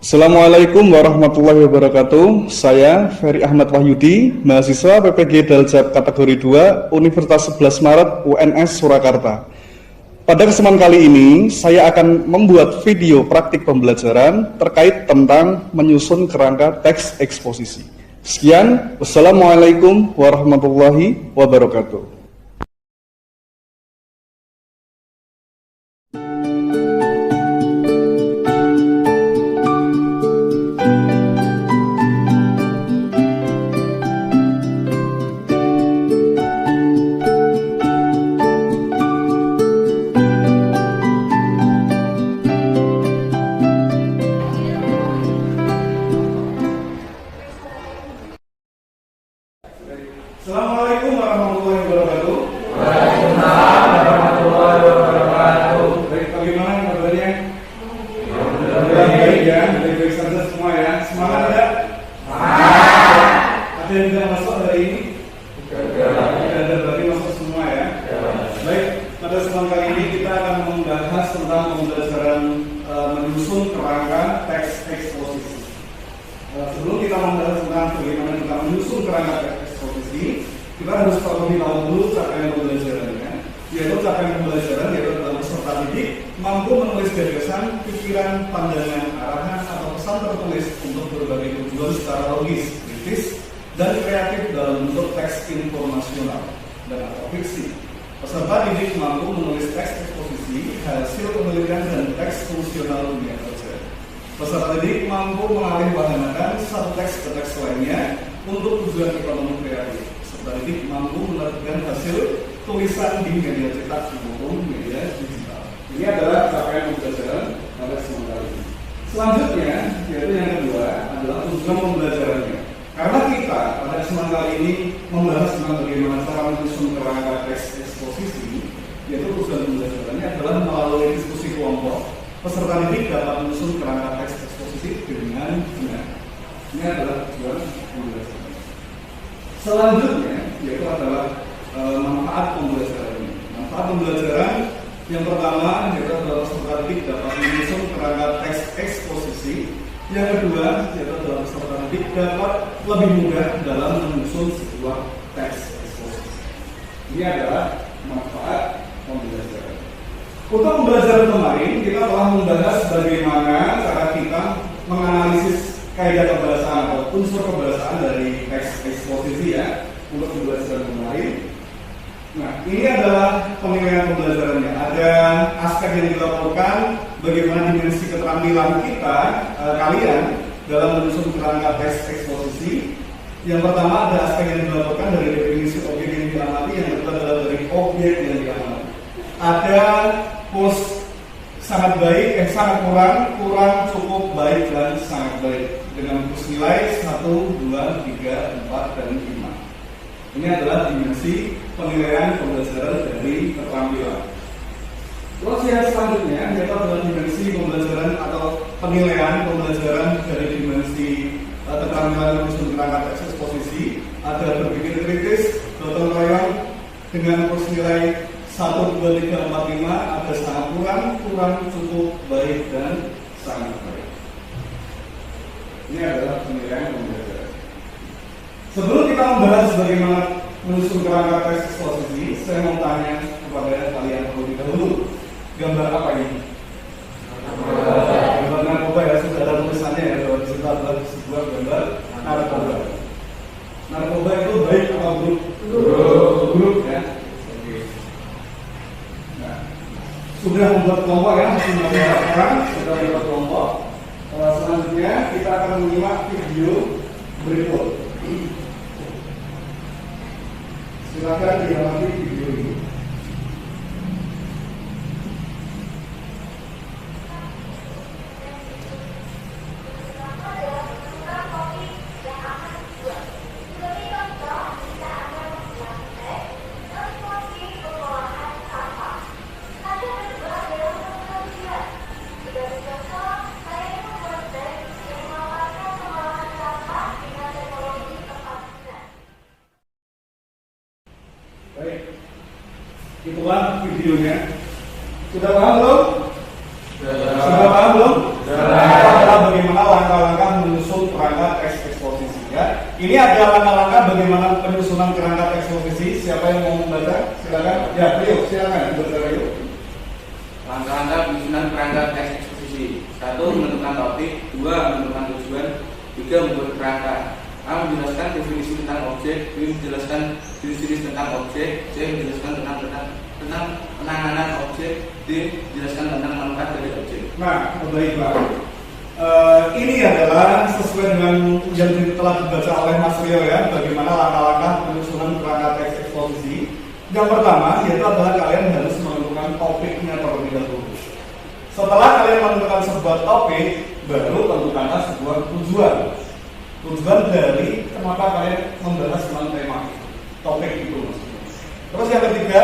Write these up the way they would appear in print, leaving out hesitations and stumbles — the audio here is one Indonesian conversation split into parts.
Assalamualaikum warahmatullahi wabarakatuh. Saya Ferry Ahmad Wahyudi, mahasiswa PPG Daljab kategori 2 Universitas 11 Maret UNS Surakarta. Pada kesempatan kali ini, saya akan membuat video praktik pembelajaran terkait tentang menyusun kerangka teks eksposisi. Sekian, wassalamualaikum warahmatullahi wabarakatuh. Assalamualaikum warahmatullahi wabarakatuh. Waalaikumsalam warahmatullahi wabarakatuh. Baik, bagaimana kabarnya? Baik ya, baik-baik saja semua ya. Semangat ya? Semangat. Ada yang tidak masuk hari ini? Tidak ada, berarti masuk semua ya. Baik, pada kesempatan kali ini kita akan membahas tentang pembelajaran menyusun kerangka teks eksposisi. Sebelum kita membahas tentang bagaimana kita menyusun kerangka teks eksposisi, kita harus terlebih dahulu capaian pembelajarannya, yaitu capaian pembelajaran yaitu adalah peserta didik mampu menulis gagasan, pikiran, pandangan, arahan atau pesan tertulis untuk berbagai tujuan secara logis, kritis, dan kreatif dalam bentuk teks informasional dan atau fiksi. Peserta didik mampu menulis teks eksposisi, hasil penelitian dan teks fungsional dunia kerja. Peserta didik mampu mengalihwahanakan satu teks ke teks lainnya untuk tujuan ekonomi kreatif. Peserta didik mampu menerbitkan hasil tulisan di media cetak maupun media digital. Ini adalah capaian pembelajaran pada kesempatan ini. Selanjutnya, yaitu yang kedua adalah tujuan pembelajarannya. Karena kita pada kesempatan kali ini membahas tentang bagaimana cara menyusun kerangka teks eksposisi, yaitu tujuan pembelajarannya adalah melalui diskusi kelompok. Peserta didik dapat menyusun kerangka teks eksposisi dengan benar. Ini adalah tujuan pembelajaran. Selanjutnya, yaitu adalah manfaat pembelajaran ini. Manfaat pembelajaran yang pertama yaitu adalah peserta didik dapat menyusun kerangka teks eksposisi. Yang kedua, yaitu adalah peserta didik dapat lebih mudah dalam menyusun sebuah teks eksposisi. Ini adalah manfaat pembelajaran. Untuk pembelajaran kemarin, kita telah membahas bagaimana cara kita menganalisis kaidah kebahasaan atau unsur kebahasaan dari teks eksposisi ya, untuk pembelajaran kemarin. Nah, ini adalah penilaian pembelajarannya. Ada aspek yang dilaporkan, bagaimana dimensi keterampilan kita, kalian dalam menyusun kerangka teks eksposisi. Yang pertama ada aspek yang dilaporkan dari definisi objek yang diamati, yang kedua adalah dari objek yang diamati. Ada plus sangat baik, sangat kurang, cukup, baik, dan sangat baik dengan plus nilai 1, 2, 3, 4, dan 5. Ini adalah dimensi penilaian pembelajaran dari keterampilan. Terus yang selanjutnya yaitu adalah dimensi pembelajaran atau penilaian pembelajaran dari dimensi keterampilan menyusun kerangka teks eksposisi. Ada berpikir kritis, gotong royong dengan plus nilai 1, 2, 3, 4, 5, ada sangat kurang, cukup, baik, dan sangat baik. Ini adalah penilaian pembelajaran. Sebelum kita membahas bagaimana menyusun kerangka teks eksposisi, saya mau tanya kepada kalian terlebih dahulu. Gambar apa ini? Gambar narkoba ya, sudah ada tulisannya ya, bahwa di situ adalah sebuah gambar narkoba. Narkoba itu baik atau buruk? Buruk ya. Sudah membuat kelompok ya, masih orang sudah membuat kelompok. Selanjutnya kita akan menyimak video berikut. Silakan diamati video ini. Itulah videonya. Sudah paham belum? Sudah paham belum? Adalah bagaimana langkah-langkah menyusun perangkat teks eksposisi ya. Ini ada langkah-langkah bagaimana penyusunan perangkat eksposisi. Siapa yang mau membaca? Silakan. Ya, Rio, silakan baca Rio. Langkah-langkah penyusunan perangkat teks eksposisi. 1. Menentukan topik. 2. Menentukan tujuan. 3. Membuat kerangka. A. Menjelaskan definisi tentang objek. B. Menjelaskan jenis-jenis tentang objek. C. Menjelaskan tentang penanganan objek. D. Menjelaskan tentang manfaat dari objek. Nah, baiklah. Ini adalah sesuai dengan yang telah dibaca oleh Mas Rio ya, bagaimana langkah-langkah penyusunan perangkat teks eksposisi. Yang pertama yaitu adalah kalian harus menentukan topiknya terlebih dahulu. Setelah kalian menentukan sebuah topik, baru tentukanlah sebuah tujuan. Tujuan dari kenapa kalian membahas tentang tema topik itu maksudnya. Terus yang ketiga,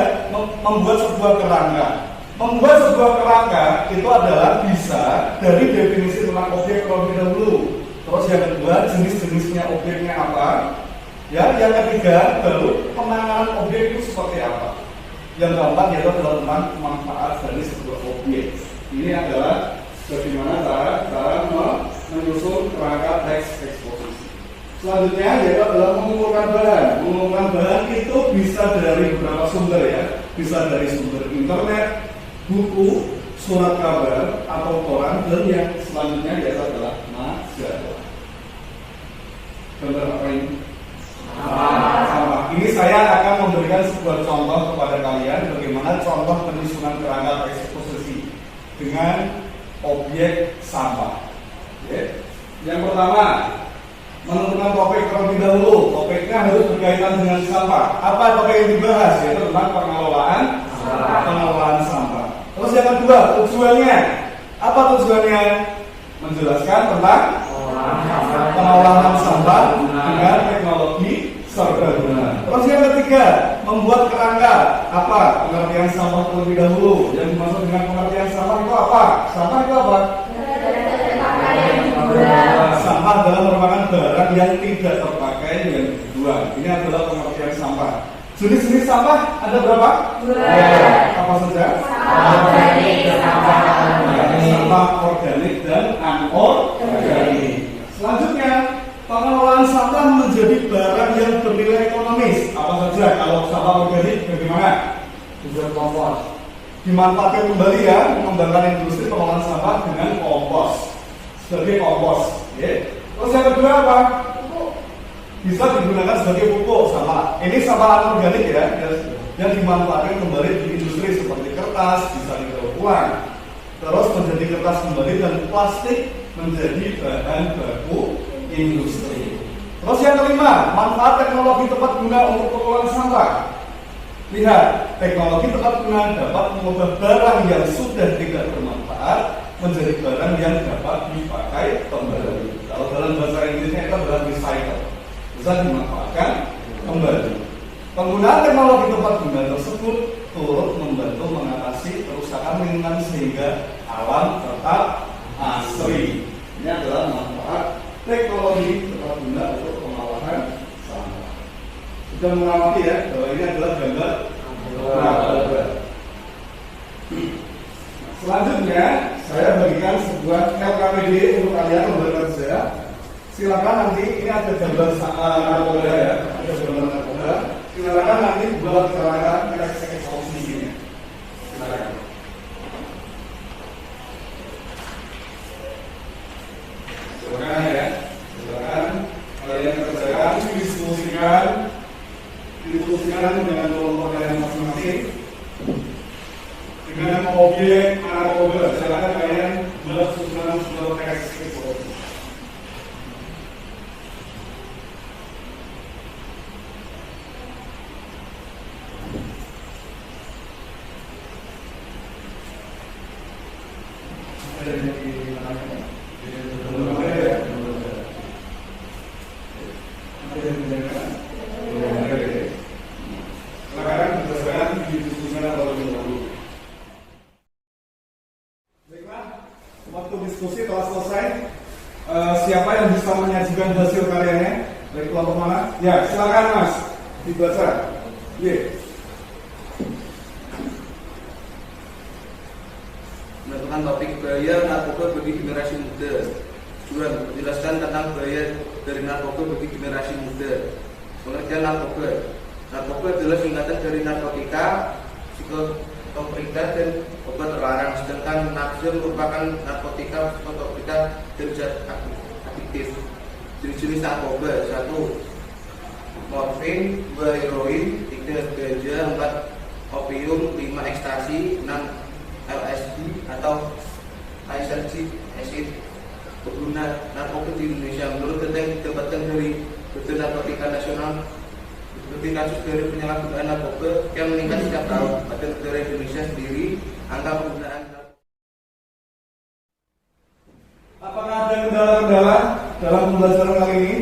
membuat sebuah kerangka. Membuat sebuah kerangka itu adalah bisa dari definisi tentang objek terlebih dahulu. Terus yang kedua, jenis-jenisnya objeknya apa. Ya, yang ketiga baru penanganan objek itu seperti apa. Yang keempat yaitu adalah tentang manfaat dari sebuah objek. Ini adalah bagaimana cara menyusun perangkat teks eksposisi. Selanjutnya yaitu adalah mengumpulkan bahan. Mengumpulkan bahan itu bisa dari beberapa sumber ya, bisa dari sumber internet, buku, surat kabar, atau koran, dan yang selanjutnya yaitu adalah majalah. Gambar apa ini? Sama. Ini saya akan memberikan sebuah contoh kepada kalian bagaimana contoh penyusunan kerangka eksposisi dengan objek sampah. Ya. Yang pertama, menentukan topik terlebih dahulu. Topiknya harus berkaitan dengan sampah. Apa topik yang dibahas? Yaitu tentang pengelolaan sampah. Terus yang kedua, tujuannya. Apa tujuannya? Menjelaskan tentang pengelolaan sampah dengan teknologi serbaguna. Terus yang ketiga, membuat kerangka. Apa? Pengertian sampah terlebih dahulu. Yang dimaksud dengan pengertian sampah itu apa? Sampah itu apa? Sampah adalah merupakan barang yang tidak terpakai yang dibuang. Ini adalah pengertian sampah. Jenis-jenis sampah ada berapa? Apa saja? Sampah organik dan anorganik. Selanjutnya, pengelolaan sampah menjadi barang yang bernilai ekonomis. Apa saja? Kalau sampah organik bagaimana? Juga kompos. Dimanfaatkan kembali ya, mengembangkan industri pengelolaan sampah dengan kompos. Sebagai kompos. Ya. Terus yang kedua apa? Bisa digunakan sebagai pupuk sama. Ini sampah anorganik ya, yang dimanfaatkan kembali di industri seperti kertas, bisa didaur ulang. Terus menjadi kertas kembali dan plastik menjadi bahan baku industri. Terus yang kelima, manfaat teknologi tepat guna untuk pengelolaan sampah. Lihat, teknologi tepat guna dapat mengubah barang yang sudah tidak bermanfaat menjadi barang yang dapat dipakai kembali. Kalau dalam bahasa Inggrisnya itu adalah recycle, bisa dimanfaatkan kembali. Penggunaan teknologi tepat guna tersebut turut membantu mengatasi kerusakan lingkungan sehingga alam tetap asri. Ini adalah manfaat teknologi tepat guna untuk pengolahan sampah. Sudah mengamati ya bahwa ini adalah gambar. Selanjutnya saya bagikan sebuah LKPD untuk kalian membuat kerja. Silakan nanti ini ada gambar narkoba ya, ada gambar narkoba. Silakan nanti buat kerangka teks eksposisi ini. Silakan. Silakan ya, silakan kalian kerjakan, diskusikan dengan kelompok kalian masing-masing. Dengan objek narkoba, silakan kalian buat susunan teks eksposisi. Waktu diskusi telah selesai. Siapa yang bisa menyajikan hasil karyanya? Dari kelompok mana? Ya, silakan Mas, dibaca. Menentukan topik bahaya narkoba bagi generasi muda. menjelaskan tentang bahaya dari narkoba bagi generasi muda. Pengertian narkoba. Narkoba adalah singkatan dari narkotika, psikotropa dan obat terlarang. Sedangkan nafzil merupakan narkotika, psikotropa dan zat aktif. Jenis-jenis narkoba: 1. Morfin, 2. Heroin, 3. Ganja, 4. Opium, 5. Ekstasi, 6. LSD atau lysergic acid. Pengguna narkoba di Indonesia menurut data yang didapatkan dari Badan Narkotika Nasional, seperti kasus dari penyalahgunaan narkoba yang meningkat setiap tahun. Pada negara Indonesia sendiri, angka penggunaan Apakah ada kendala-kendala dalam pembelajaran kali ini?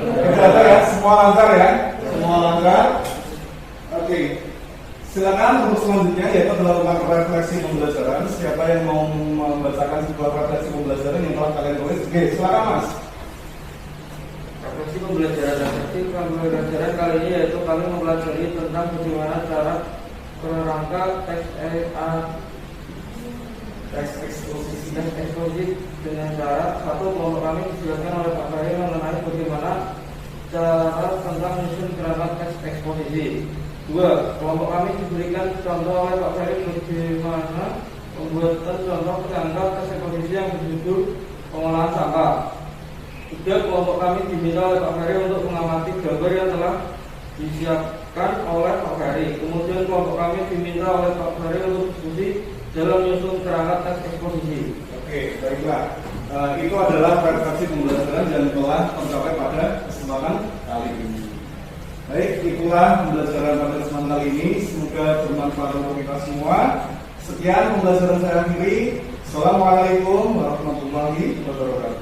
Tidak ada ya, semua lancar ya, semua lancar. Oke, silakan untuk selanjutnya yaitu adalah tentang refleksi pembelajaran. Siapa yang mau membacakan sebuah refleksi pembelajaran yang telah kalian tulis? Oke, silakan Mas. Refleksi pembelajaran kali ini yaitu kami mempelajari tentang bagaimana cara kerangka teks eksposisi dengan cara 1. Kelompok kami dijelaskan oleh Pak Fahri mengenai bagaimana cara tentang menyusun kerangka teks eksposisi. 2. Kelompok kami diberikan contoh oleh Pak Fahri bagaimana pembuatan contoh kerangka teks eksposisi yang berjudul pengolahan sampah. 3. Kelompok kami diminta oleh Pak Ferry untuk mengamati gambar yang telah disiapkan oleh Pak Ferry. Kemudian kelompok kami diminta oleh Pak Ferry untuk diskusi dalam menyusun kerangka teks eksposisi. Oke, baiklah. Itu adalah refleksi pembelajaran yang telah tercapai pada kesempatan kali ini. Baik, itulah pembelajaran pada kesempatan kali ini. Semoga bermanfaat untuk kita semua. Sekian pembelajaran saya akhiri. Assalamualaikum warahmatullahi wabarakatuh.